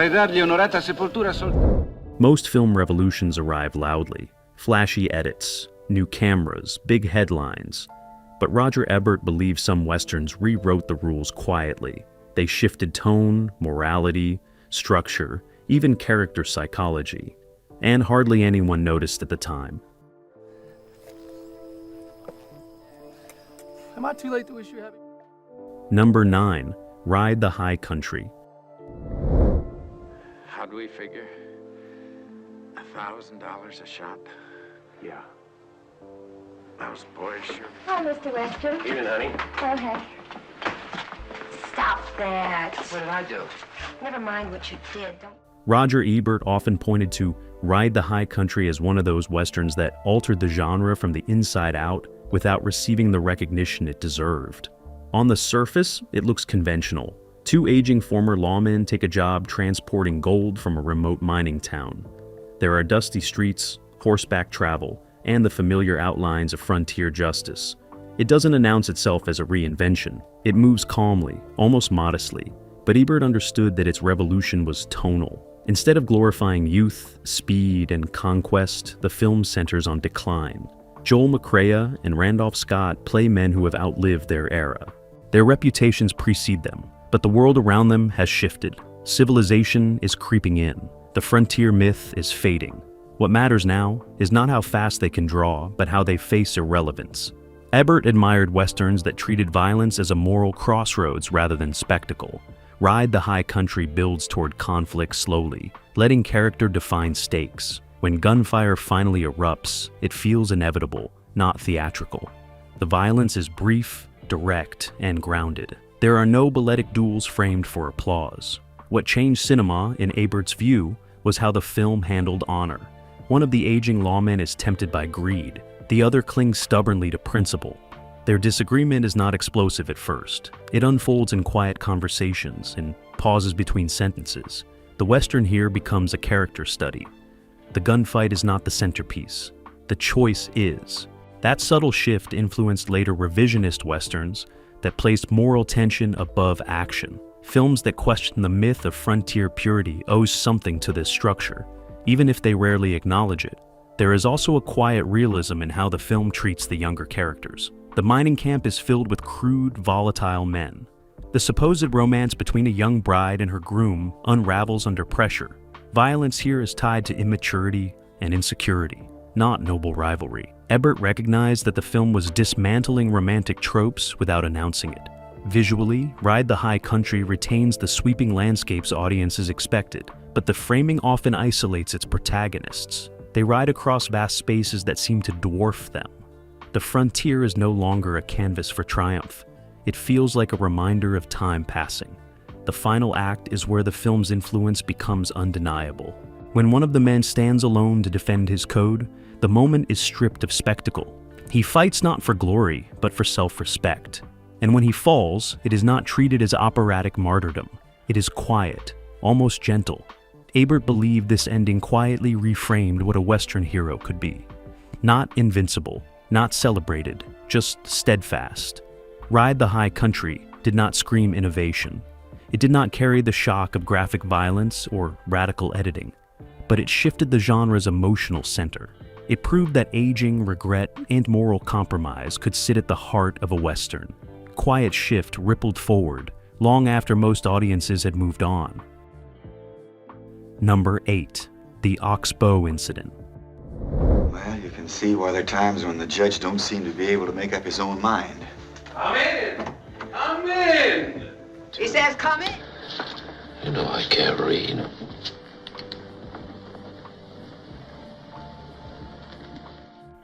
Potrei dargli un'orata sepoltura Most film revolutions arrive loudly. Flashy edits, new cameras, big headlines. But Roger Ebert believes some westerns rewrote the rules quietly. They shifted tone, morality, structure, even character psychology. And hardly anyone noticed at the time. Am I too late to wish you happy? Number 9. Ride the High Country. How'd we figure? $1,000 a shot? Yeah. Those boys sure... Hi, Mr. Western. Evening, honey. Oh, hey. Stop that. What did I do? Never mind what you did. Don't... Roger Ebert often pointed to Ride the High Country as one of those westerns that altered the genre from the inside out without receiving the recognition it deserved. On the surface, it looks conventional. Two aging former lawmen take a job transporting gold from a remote mining town. There are dusty streets, horseback travel, and the familiar outlines of frontier justice. It doesn't announce itself as a reinvention. It moves calmly, almost modestly, but Ebert understood that its revolution was tonal. Instead of glorifying youth, speed, and conquest, the film centers on decline. Joel McCrea and Randolph Scott play men who have outlived their era. Their reputations precede them, but the world around them has shifted. Civilization is creeping in. The frontier myth is fading. What matters now is not how fast they can draw, but how they face irrelevance. Ebert admired westerns that treated violence as a moral crossroads rather than spectacle. Ride the High Country builds toward conflict slowly, letting character define stakes. When gunfire finally erupts, it feels inevitable, not theatrical. The violence is brief, direct, and grounded. There are no balletic duels framed for applause. What changed cinema, in Ebert's view, was how the film handled honor. One of the aging lawmen is tempted by greed. The other clings stubbornly to principle. Their disagreement is not explosive at first. It unfolds in quiet conversations, in pauses between sentences. The Western here becomes a character study. The gunfight is not the centerpiece. The choice is. That subtle shift influenced later revisionist Westerns that placed moral tension above action. Films that question the myth of frontier purity owe something to this structure, even if they rarely acknowledge it. There is also a quiet realism in how the film treats the younger characters. The mining camp is filled with crude, volatile men. The supposed romance between a young bride and her groom unravels under pressure. Violence here is tied to immaturity and insecurity, not noble rivalry. Ebert recognized that the film was dismantling romantic tropes without announcing it. Visually, Ride the High Country retains the sweeping landscapes audiences expected, but the framing often isolates its protagonists. They ride across vast spaces that seem to dwarf them. The frontier is no longer a canvas for triumph. It feels like a reminder of time passing. The final act is where the film's influence becomes undeniable. When one of the men stands alone to defend his code, the moment is stripped of spectacle. He fights not for glory, but for self-respect. And when he falls, it is not treated as operatic martyrdom. It is quiet, almost gentle. Ebert believed this ending quietly reframed what a Western hero could be. Not invincible, not celebrated, just steadfast. Ride the High Country did not scream innovation. It did not carry the shock of graphic violence or radical editing, but it shifted the genre's emotional center. It proved that aging, regret, and moral compromise could sit at the heart of a Western. Quiet shift rippled forward, long after most audiences had moved on. Number 8. The Oxbow Incident. Well, you can see why there are times when the judge don't seem to be able to make up his own mind. Come in! Come in! He says, come in. You know I can't read.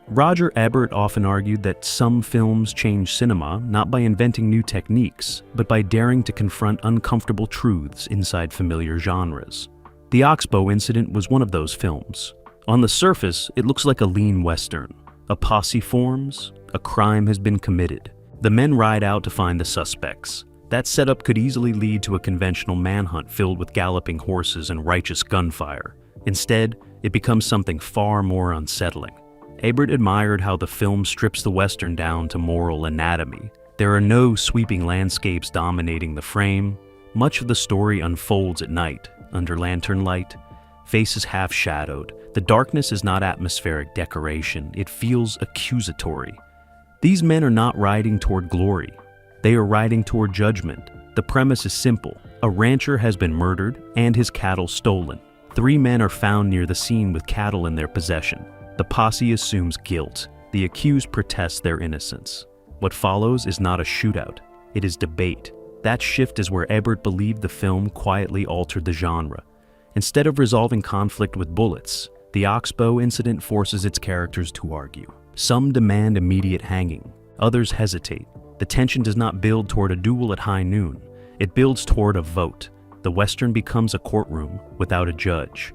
Roger Ebert often argued that some films change cinema not by inventing new techniques, but by daring to confront uncomfortable truths inside familiar genres. The Oxbow Incident was one of those films. On the surface, it looks like a lean Western. A posse forms, a crime has been committed. The men ride out to find the suspects. That setup could easily lead to a conventional manhunt filled with galloping horses and righteous gunfire. Instead, it becomes something far more unsettling. Ebert admired how the film strips the Western down to moral anatomy. There are no sweeping landscapes dominating the frame. Much of the story unfolds at night, under lantern light, faces half-shadowed. The darkness is not atmospheric decoration, it feels accusatory. These men are not riding toward glory. They are riding toward judgment. The premise is simple. A rancher has been murdered and his cattle stolen. 3 men are found near the scene with cattle in their possession. The posse assumes guilt. The accused protests their innocence. What follows is not a shootout. It is debate. That shift is where Ebert believed the film quietly altered the genre. Instead of resolving conflict with bullets, the Oxbow incident forces its characters to argue. Some demand immediate hanging. Others hesitate. The tension does not build toward a duel at high noon. It builds toward a vote. The Western becomes a courtroom without a judge.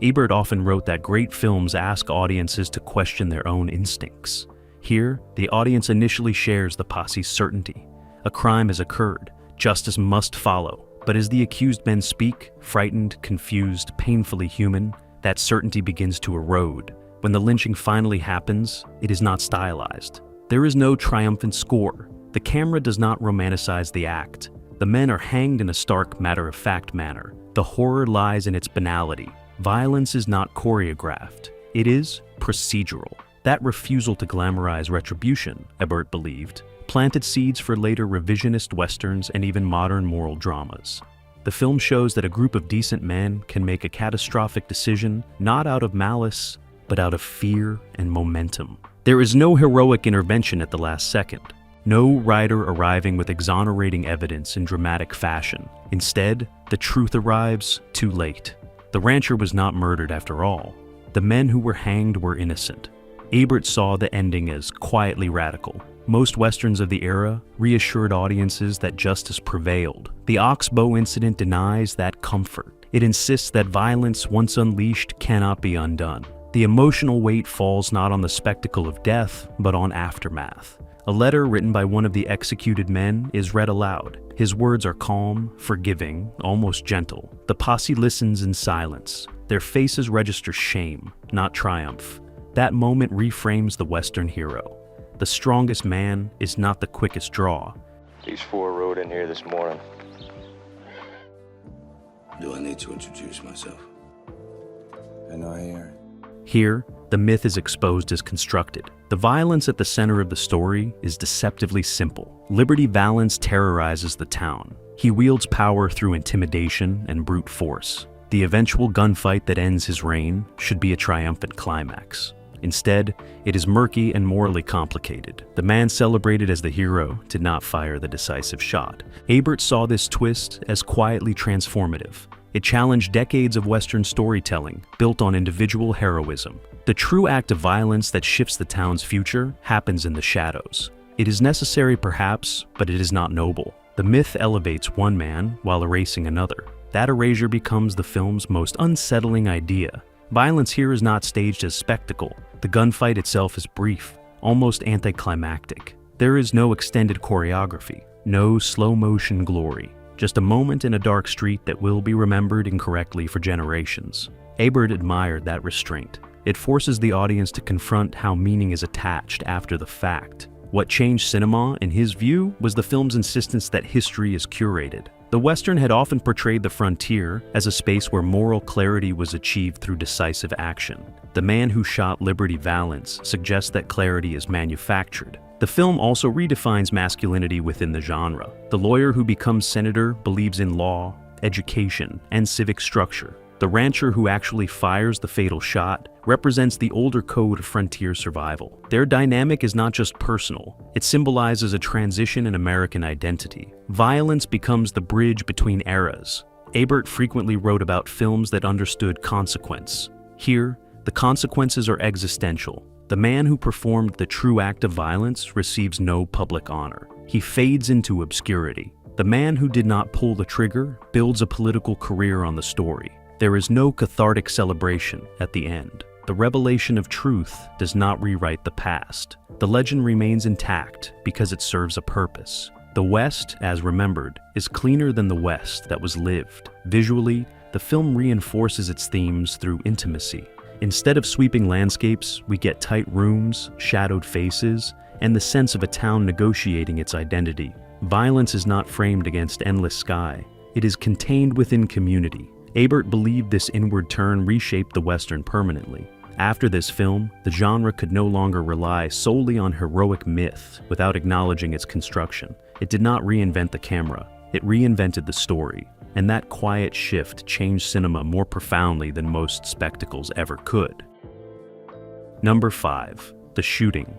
Ebert often wrote that great films ask audiences to question their own instincts. Here, the audience initially shares the posse's certainty. A crime has occurred. Justice must follow. But as the accused men speak, frightened, confused, painfully human, that certainty begins to erode. When the lynching finally happens, it is not stylized. There is no triumphant score. The camera does not romanticize the act. The men are hanged in a stark, matter-of-fact manner. The horror lies in its banality. Violence is not choreographed. It is procedural. That refusal to glamorize retribution, Ebert believed, planted seeds for later revisionist westerns and even modern moral dramas. The film shows that a group of decent men can make a catastrophic decision not out of malice, but out of fear and momentum. There is no heroic intervention at the last second. No writer arriving with exonerating evidence in dramatic fashion. Instead, the truth arrives too late. The rancher was not murdered after all. The men who were hanged were innocent. Ebert saw the ending as quietly radical. Most westerns of the era reassured audiences that justice prevailed. The Oxbow incident denies that comfort. It insists that violence, once unleashed, cannot be undone. The emotional weight falls not on the spectacle of death, but on aftermath. A letter written by one of the executed men is read aloud. His words are calm, forgiving, almost gentle. The posse listens in silence. Their faces register shame, not triumph. That moment reframes the Western hero. The strongest man is not the quickest draw. These 4 rode in here this morning. Do I need to introduce myself? I know I hear. Here, the myth is exposed as constructed. The violence at the center of the story is deceptively simple. Liberty Valance terrorizes the town. He wields power through intimidation and brute force. The eventual gunfight that ends his reign should be a triumphant climax. Instead, it is murky and morally complicated. The man celebrated as the hero did not fire the decisive shot. Ebert saw this twist as quietly transformative. It challenged decades of Western storytelling built on individual heroism. The true act of violence that shifts the town's future happens in the shadows. It is necessary perhaps, but it is not noble. The myth elevates one man while erasing another. That erasure becomes the film's most unsettling idea. Violence here is not staged as spectacle. The gunfight itself is brief, almost anticlimactic. There is no extended choreography, no slow-motion glory. Just a moment in a dark street that will be remembered incorrectly for generations. Ebert admired that restraint. It forces the audience to confront how meaning is attached after the fact. What changed cinema, in his view, was the film's insistence that history is curated. The Western had often portrayed the frontier as a space where moral clarity was achieved through decisive action. The man who shot Liberty Valance suggests that clarity is manufactured. The film also redefines masculinity within the genre. The lawyer who becomes senator believes in law, education, and civic structure. The rancher who actually fires the fatal shot represents the older code of frontier survival. Their dynamic is not just personal, it symbolizes a transition in American identity. Violence becomes the bridge between eras. Ebert frequently wrote about films that understood consequence. Here, the consequences are existential. The man who performed the true act of violence receives no public honor. He fades into obscurity. The man who did not pull the trigger builds a political career on the story. There is no cathartic celebration at the end. The revelation of truth does not rewrite the past. The legend remains intact because it serves a purpose. The West, as remembered, is cleaner than the West that was lived. Visually, the film reinforces its themes through intimacy. Instead of sweeping landscapes, we get tight rooms, shadowed faces, and the sense of a town negotiating its identity. Violence is not framed against endless sky. It is contained within community. Ebert believed this inward turn reshaped the Western permanently. After this film, the genre could no longer rely solely on heroic myth without acknowledging its construction. It did not reinvent the camera, it reinvented the story, and that quiet shift changed cinema more profoundly than most spectacles ever could. Number 5. The Shooting.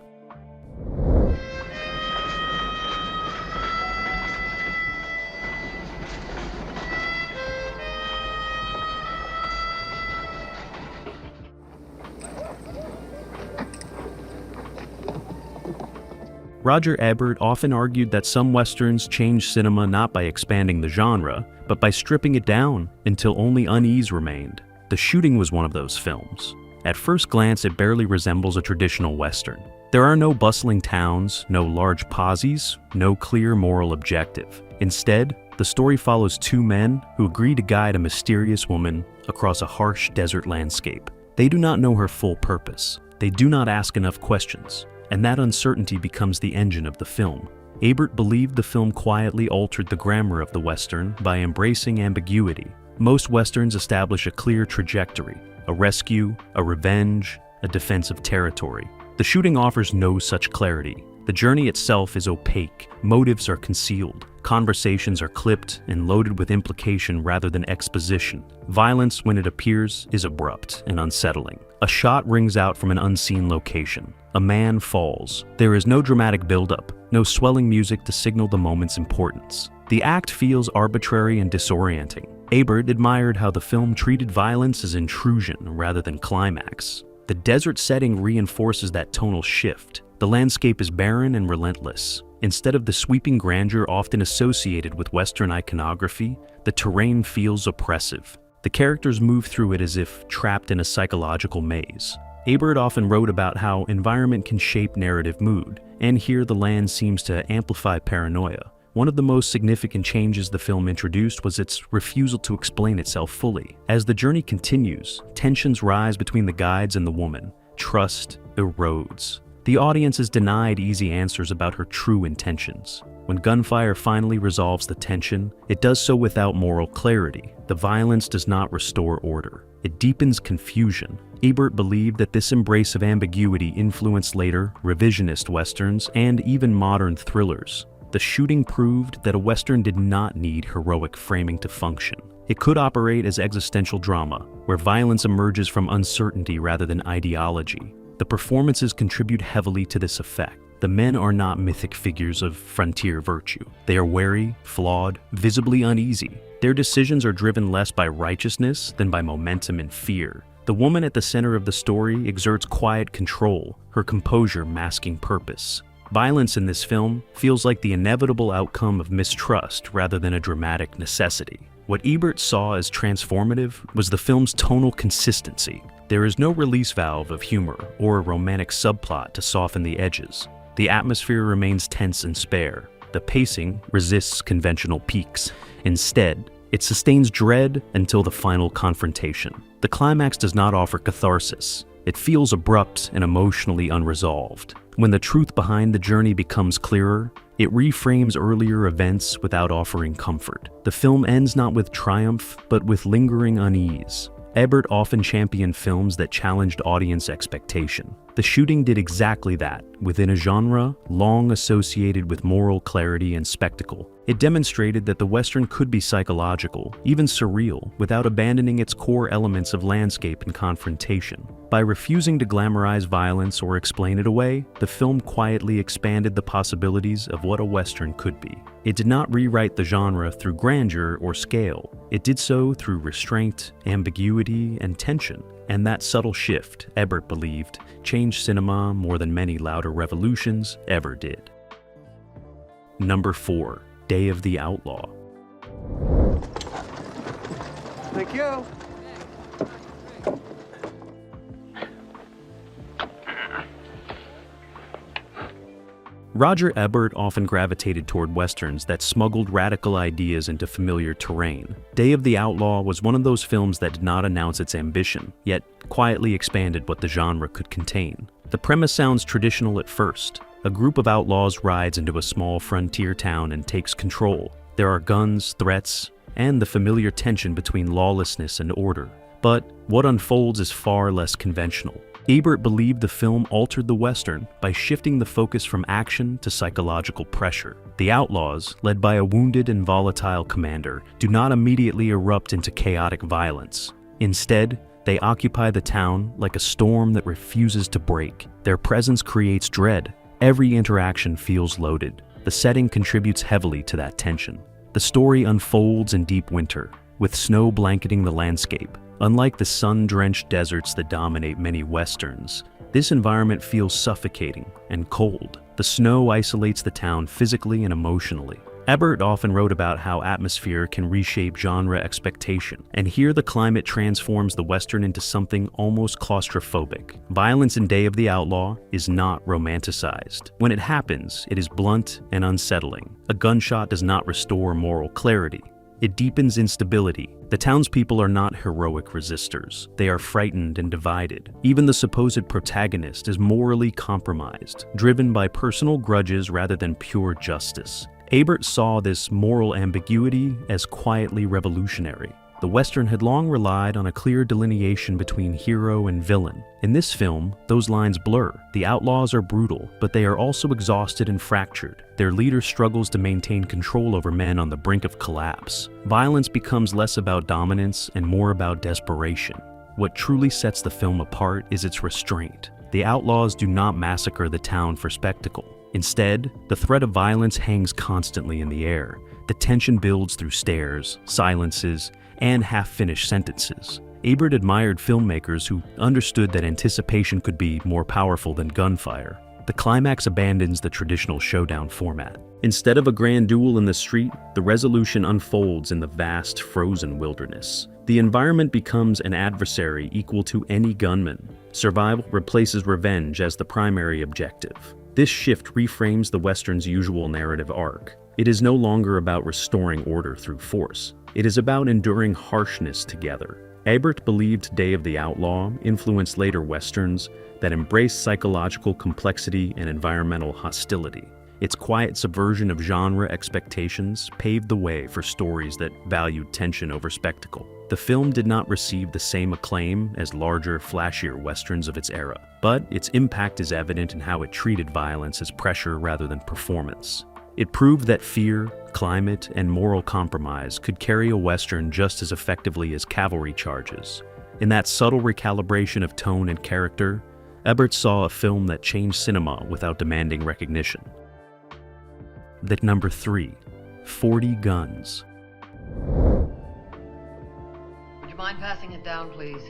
Roger Ebert often argued that some westerns changed cinema not by expanding the genre, but by stripping it down until only unease remained. The Shooting was one of those films. At first glance, it barely resembles a traditional western. There are no bustling towns, no large posses, no clear moral objective. Instead, the story follows two men who agree to guide a mysterious woman across a harsh desert landscape. They do not know her full purpose. They do not ask enough questions. And that uncertainty becomes the engine of the film. Ebert believed the film quietly altered the grammar of the Western by embracing ambiguity. Most Westerns establish a clear trajectory, a rescue, a revenge, a defense of territory. The Shooting offers no such clarity. The journey itself is opaque, motives are concealed, conversations are clipped and loaded with implication rather than exposition. Violence, when it appears, is abrupt and unsettling. A shot rings out from an unseen location. A man falls. There is no dramatic buildup, no swelling music to signal the moment's importance. The act feels arbitrary and disorienting. Ebert admired how the film treated violence as intrusion rather than climax. The desert setting reinforces that tonal shift. The landscape is barren and relentless. Instead of the sweeping grandeur often associated with Western iconography, the terrain feels oppressive. The characters move through it as if trapped in a psychological maze. Ebert often wrote about how environment can shape narrative mood, and here the land seems to amplify paranoia. One of the most significant changes the film introduced was its refusal to explain itself fully. As the journey continues, tensions rise between the guides and the woman. Trust erodes. The audience is denied easy answers about her true intentions. When gunfire finally resolves the tension, it does so without moral clarity. The violence does not restore order. It deepens confusion. Ebert believed that this embrace of ambiguity influenced later revisionist westerns and even modern thrillers. The Shooting proved that a western did not need heroic framing to function. It could operate as existential drama, where violence emerges from uncertainty rather than ideology. The performances contribute heavily to this effect. The men are not mythic figures of frontier virtue. They are wary, flawed, visibly uneasy. Their decisions are driven less by righteousness than by momentum and fear. The woman at the center of the story exerts quiet control, her composure masking purpose. Violence in this film feels like the inevitable outcome of mistrust rather than a dramatic necessity. What Ebert saw as transformative was the film's tonal consistency. There is no release valve of humor or a romantic subplot to soften the edges. The atmosphere remains tense and spare. The pacing resists conventional peaks. Instead, it sustains dread until the final confrontation. The climax does not offer catharsis. It feels abrupt and emotionally unresolved. When the truth behind the journey becomes clearer, it reframes earlier events without offering comfort. The film ends not with triumph, but with lingering unease. Ebert often championed films that challenged audience expectation. The Shooting did exactly that, within a genre long associated with moral clarity and spectacle. It demonstrated that the Western could be psychological, even surreal, without abandoning its core elements of landscape and confrontation. By refusing to glamorize violence or explain it away, the film quietly expanded the possibilities of what a Western could be. It did not rewrite the genre through grandeur or scale. It did so through restraint, ambiguity, and tension. And that subtle shift, Ebert believed, changed cinema more than many louder revolutions ever did. Number 4. Day of the Outlaw. Thank you. Roger Ebert often gravitated toward westerns that smuggled radical ideas into familiar terrain. Day of the Outlaw was one of those films that did not announce its ambition, yet quietly expanded what the genre could contain. The premise sounds traditional at first. A group of outlaws rides into a small frontier town and takes control. There are guns, threats, and the familiar tension between lawlessness and order. But what unfolds is far less conventional. Ebert believed the film altered the Western by shifting the focus from action to psychological pressure. The outlaws, led by a wounded and volatile commander, do not immediately erupt into chaotic violence. Instead, they occupy the town like a storm that refuses to break. Their presence creates dread. Every interaction feels loaded. The setting contributes heavily to that tension. The story unfolds in deep winter, with snow blanketing the landscape. Unlike the sun-drenched deserts that dominate many westerns, this environment feels suffocating and cold. The snow isolates the town physically and emotionally. Ebert often wrote about how atmosphere can reshape genre expectation, and here the climate transforms the Western into something almost claustrophobic. Violence in Day of the Outlaw is not romanticized. When it happens, it is blunt and unsettling. A gunshot does not restore moral clarity. It deepens instability. The townspeople are not heroic resistors. They are frightened and divided. Even the supposed protagonist is morally compromised, driven by personal grudges rather than pure justice. Ebert saw this moral ambiguity as quietly revolutionary. The Western had long relied on a clear delineation between hero and villain. In this film, those lines blur. The outlaws are brutal, but they are also exhausted and fractured. Their leader struggles to maintain control over men on the brink of collapse. Violence becomes less about dominance and more about desperation. What truly sets the film apart is its restraint. The outlaws do not massacre the town for spectacle. Instead, the threat of violence hangs constantly in the air. The tension builds through stares, silences, and half-finished sentences. Ebert admired filmmakers who understood that anticipation could be more powerful than gunfire. The climax abandons the traditional showdown format. Instead of a grand duel in the street, the resolution unfolds in the vast, frozen wilderness. The environment becomes an adversary equal to any gunman. Survival replaces revenge as the primary objective. This shift reframes the Western's usual narrative arc. It is no longer about restoring order through force. It is about enduring harshness together. Ebert believed Day of the Outlaw influenced later Westerns that embraced psychological complexity and environmental hostility. Its quiet subversion of genre expectations paved the way for stories that valued tension over spectacle. The film did not receive the same acclaim as larger, flashier Westerns of its era, but its impact is evident in how it treated violence as pressure rather than performance. It proved that fear, climate, and moral compromise could carry a Western just as effectively as cavalry charges. In that subtle recalibration of tone and character, Ebert saw a film that changed cinema without demanding recognition. That number 3, 40 Guns. Would you mind passing it down, please?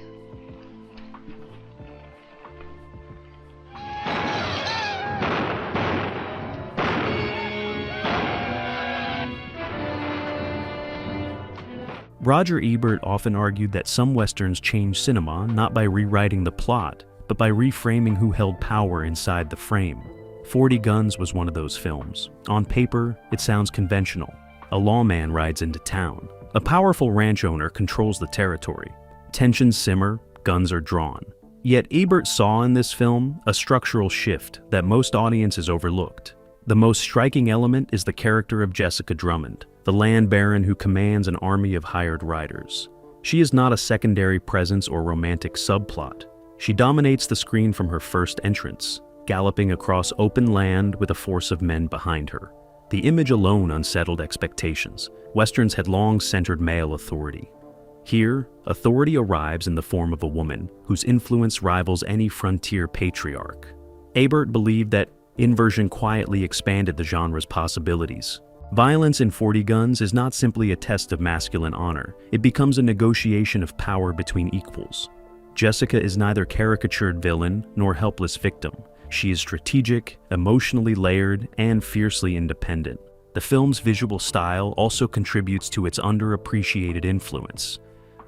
Roger Ebert often argued that some Westerns changed cinema not by rewriting the plot, but by reframing who held power inside the frame. 40 Guns was one of those films. On paper, it sounds conventional. A lawman rides into town. A powerful ranch owner controls the territory. Tensions simmer, guns are drawn. Yet Ebert saw in this film a structural shift that most audiences overlooked. The most striking element is the character of Jessica Drummond, the land baron who commands an army of hired riders. She is not a secondary presence or romantic subplot. She dominates the screen from her first entrance, galloping across open land with a force of men behind her. The image alone unsettled expectations. Westerns had long centered male authority. Here, authority arrives in the form of a woman whose influence rivals any frontier patriarch. Ebert believed that inversion quietly expanded the genre's possibilities. Violence in 40 Guns is not simply a test of masculine honor. It becomes a negotiation of power between equals. Jessica is neither caricatured villain nor helpless victim. She is strategic, emotionally layered, and fiercely independent. The film's visual style also contributes to its underappreciated influence.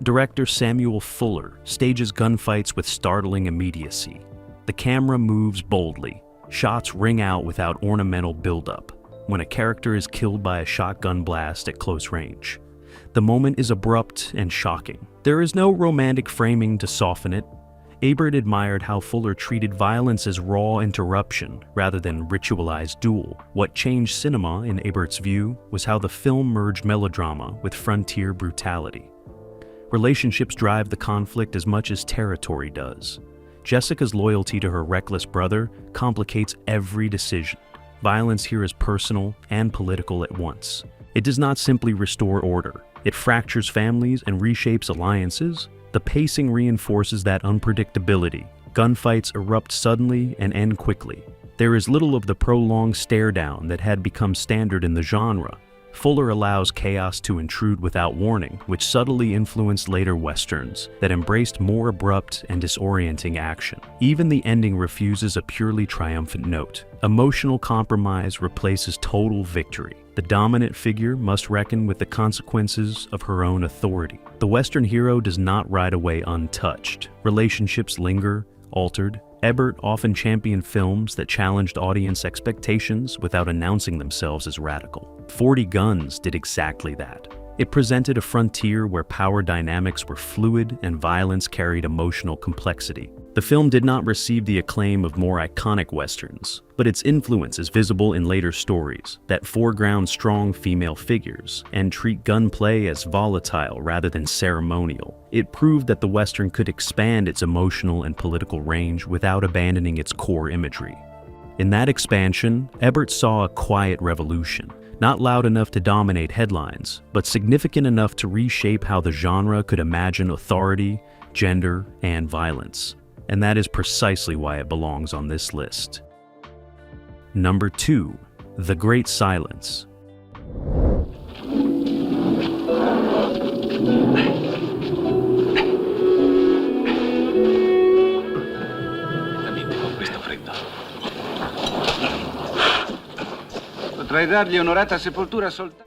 Director Samuel Fuller stages gunfights with startling immediacy. The camera moves boldly. Shots ring out without ornamental buildup when a character is killed by a shotgun blast at close range. The moment is abrupt and shocking. There is no romantic framing to soften it. Ebert admired how Fuller treated violence as raw interruption rather than ritualized duel. What changed cinema, in Ebert's view, was how the film merged melodrama with frontier brutality. Relationships drive the conflict as much as territory does. Jessica's loyalty to her reckless brother complicates every decision. Violence here is personal and political at once. It does not simply restore order. It fractures families and reshapes alliances. The pacing reinforces that unpredictability. Gunfights erupt suddenly and end quickly. There is little of the prolonged stare-down that had become standard in the genre. Fuller allows chaos to intrude without warning, which subtly influenced later westerns that embraced more abrupt and disorienting action. Even the ending refuses a purely triumphant note. Emotional compromise replaces total victory. The dominant figure must reckon with the consequences of her own authority. The Western hero does not ride away untouched. Relationships linger, altered. Ebert often championed films that challenged audience expectations without announcing themselves as radical. 40 Guns did exactly that. It presented a frontier where power dynamics were fluid and violence carried emotional complexity. The film did not receive the acclaim of more iconic westerns, but its influence is visible in later stories that foreground strong female figures and treat gunplay as volatile rather than ceremonial. It proved that the western could expand its emotional and political range without abandoning its core imagery. In that expansion, Ebert saw a quiet revolution, not loud enough to dominate headlines, but significant enough to reshape how the genre could imagine authority, gender, and violence. And that is precisely why it belongs on this list. Number 2, The Great Silence.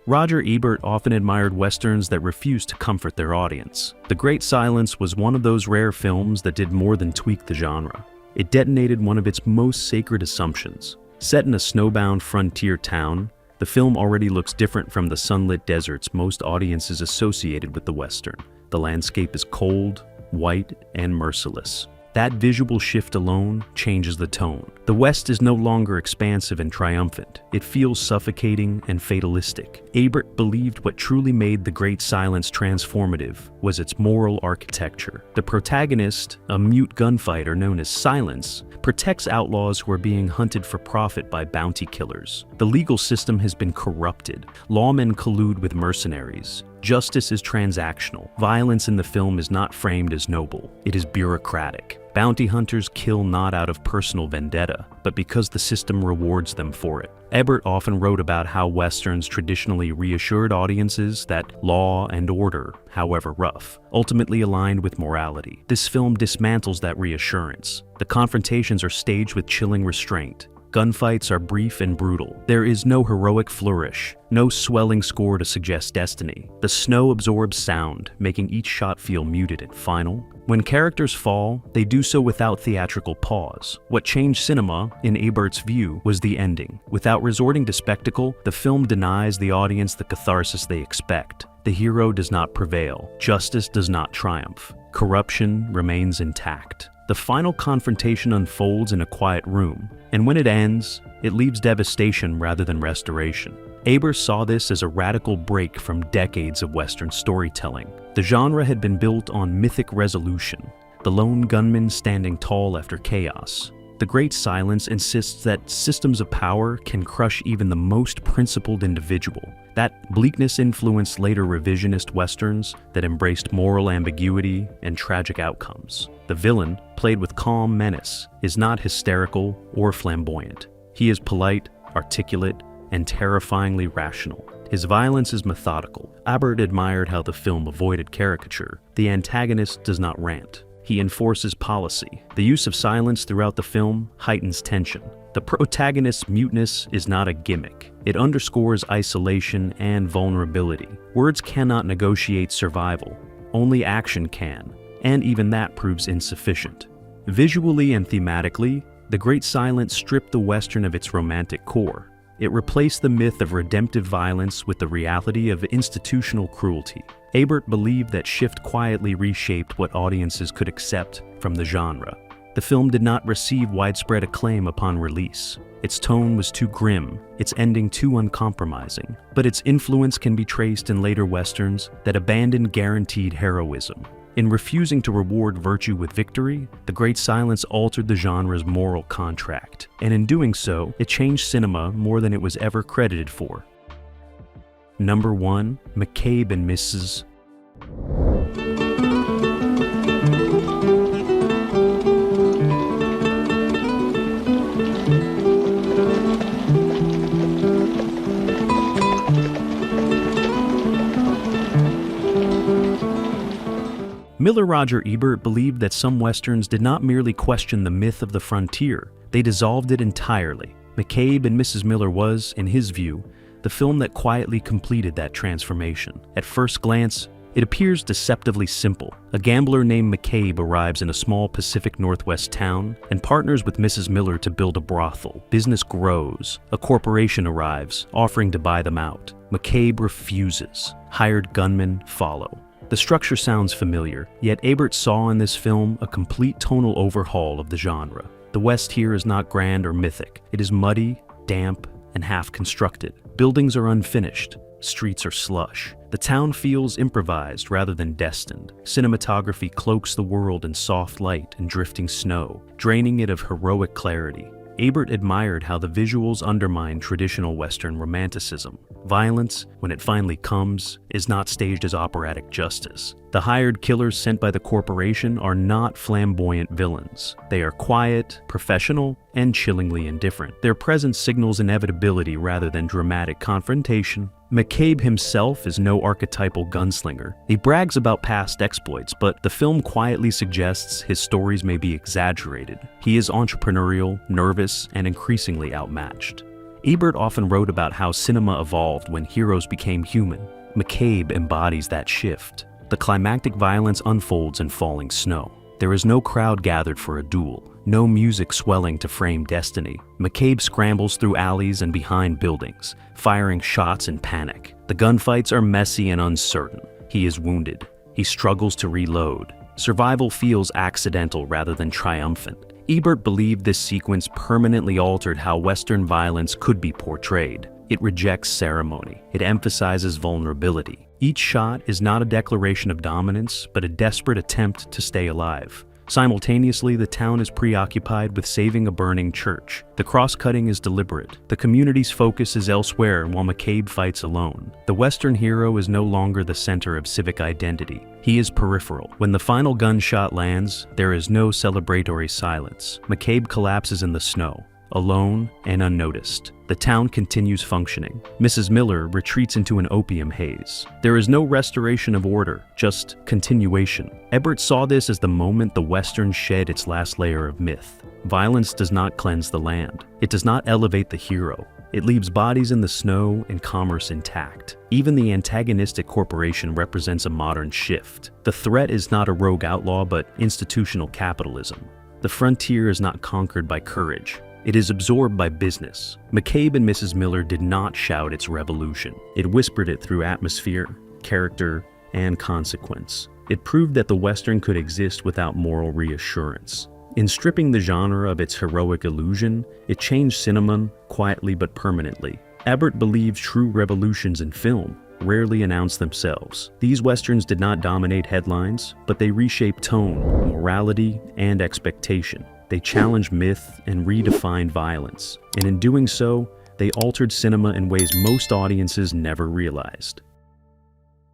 Roger Ebert often admired westerns that refused to comfort their audience. The Great Silence was one of those rare films that did more than tweak the genre. It detonated one of its most sacred assumptions. Set in a snowbound frontier town, the film already looks different from the sunlit deserts most audiences associated with the western. The landscape is cold, white, and merciless. That visual shift alone changes the tone. The West is no longer expansive and triumphant. It feels suffocating and fatalistic. Ebert believed what truly made The Great Silence transformative was its moral architecture. The protagonist, a mute gunfighter known as Silence, protects outlaws who are being hunted for profit by bounty killers. The legal system has been corrupted. Lawmen collude with mercenaries. Justice is transactional. Violence in the film is not framed as noble. It is bureaucratic. Bounty hunters kill not out of personal vendetta, but because the system rewards them for it. Ebert often wrote about how westerns traditionally reassured audiences that law and order, however rough, ultimately aligned with morality. This film dismantles that reassurance. The confrontations are staged with chilling restraint. Gunfights are brief and brutal. There is no heroic flourish, no swelling score to suggest destiny. The snow absorbs sound, making each shot feel muted and final. When characters fall, they do so without theatrical pause. What changed cinema, in Ebert's view, was the ending. Without resorting to spectacle, the film denies the audience the catharsis they expect. The hero does not prevail. Justice does not triumph. Corruption remains intact. The final confrontation unfolds in a quiet room, and when it ends, it leaves devastation rather than restoration. Ebert saw this as a radical break from decades of Western storytelling. The genre had been built on mythic resolution, the lone gunman standing tall after chaos. The Great Silence insists that systems of power can crush even the most principled individual. That bleakness influenced later revisionist westerns that embraced moral ambiguity and tragic outcomes. The villain, played with calm menace, is not hysterical or flamboyant. He is polite, articulate, and terrifyingly rational. His violence is methodical. Ebert admired how the film avoided caricature. The antagonist does not rant. He enforces policy. The use of silence throughout the film heightens tension. The protagonist's muteness is not a gimmick. It underscores isolation and vulnerability. Words cannot negotiate survival. Only action can, and even that proves insufficient. Visually and thematically, The Great Silence stripped the Western of its romantic core. It replaced the myth of redemptive violence with the reality of institutional cruelty. Ebert believed that shift quietly reshaped what audiences could accept from the genre. The film did not receive widespread acclaim upon release. Its tone was too grim, its ending too uncompromising, but its influence can be traced in later westerns that abandoned guaranteed heroism. In refusing to reward virtue with victory, The Great Silence altered the genre's moral contract, and in doing so, it changed cinema more than it was ever credited for. Number 1. McCabe and Mrs. Roger Ebert believed that some westerns did not merely question the myth of the frontier, they dissolved it entirely. McCabe and Mrs. Miller was, in his view, the film that quietly completed that transformation. At first glance, it appears deceptively simple. A gambler named McCabe arrives in a small Pacific Northwest town and partners with Mrs. Miller to build a brothel. Business grows. A corporation arrives, offering to buy them out. McCabe refuses. Hired gunmen follow. The structure sounds familiar, yet Ebert saw in this film a complete tonal overhaul of the genre. The West here is not grand or mythic. It is muddy, damp, and half-constructed. Buildings are unfinished. Streets are slush. The town feels improvised rather than destined. Cinematography cloaks the world in soft light and drifting snow, draining it of heroic clarity. Ebert admired how the visuals undermine traditional Western romanticism. Violence, when it finally comes, is not staged as operatic justice. The hired killers sent by the corporation are not flamboyant villains. They are quiet, professional, and chillingly indifferent. Their presence signals inevitability rather than dramatic confrontation. McCabe himself is no archetypal gunslinger. He brags about past exploits, but the film quietly suggests his stories may be exaggerated. He is entrepreneurial, nervous, and increasingly outmatched. Ebert often wrote about how cinema evolved when heroes became human. McCabe embodies that shift. The climactic violence unfolds in falling snow. There is no crowd gathered for a duel, no music swelling to frame destiny. McCabe scrambles through alleys and behind buildings, firing shots in panic. The gunfights are messy and uncertain. He is wounded. He struggles to reload. Survival feels accidental rather than triumphant. Ebert believed this sequence permanently altered how Western violence could be portrayed. It rejects ceremony. It emphasizes vulnerability. Each shot is not a declaration of dominance, but a desperate attempt to stay alive. Simultaneously, the town is preoccupied with saving a burning church. The cross-cutting is deliberate. The community's focus is elsewhere while McCabe fights alone. The Western hero is no longer the center of civic identity. He is peripheral. When the final gunshot lands, there is no celebratory silence. McCabe collapses in the snow, alone and unnoticed. The town continues functioning. Mrs. Miller retreats into an opium haze. There is no restoration of order, just continuation. Ebert saw this as the moment the Western shed its last layer of myth. Violence does not cleanse the land. It does not elevate the hero. It leaves bodies in the snow and commerce intact. Even the antagonistic corporation represents a modern shift. The threat is not a rogue outlaw, but institutional capitalism. The frontier is not conquered by courage. It is absorbed by business. McCabe and Mrs. Miller did not shout its revolution. It whispered it through atmosphere, character, and consequence. It proved that the Western could exist without moral reassurance. In stripping the genre of its heroic illusion, it changed cinema quietly but permanently. Ebert believed true revolutions in film rarely announce themselves. These Westerns did not dominate headlines, but they reshaped tone, morality, and expectation. They challenged myth and redefined violence, and in doing so, they altered cinema in ways most audiences never realized.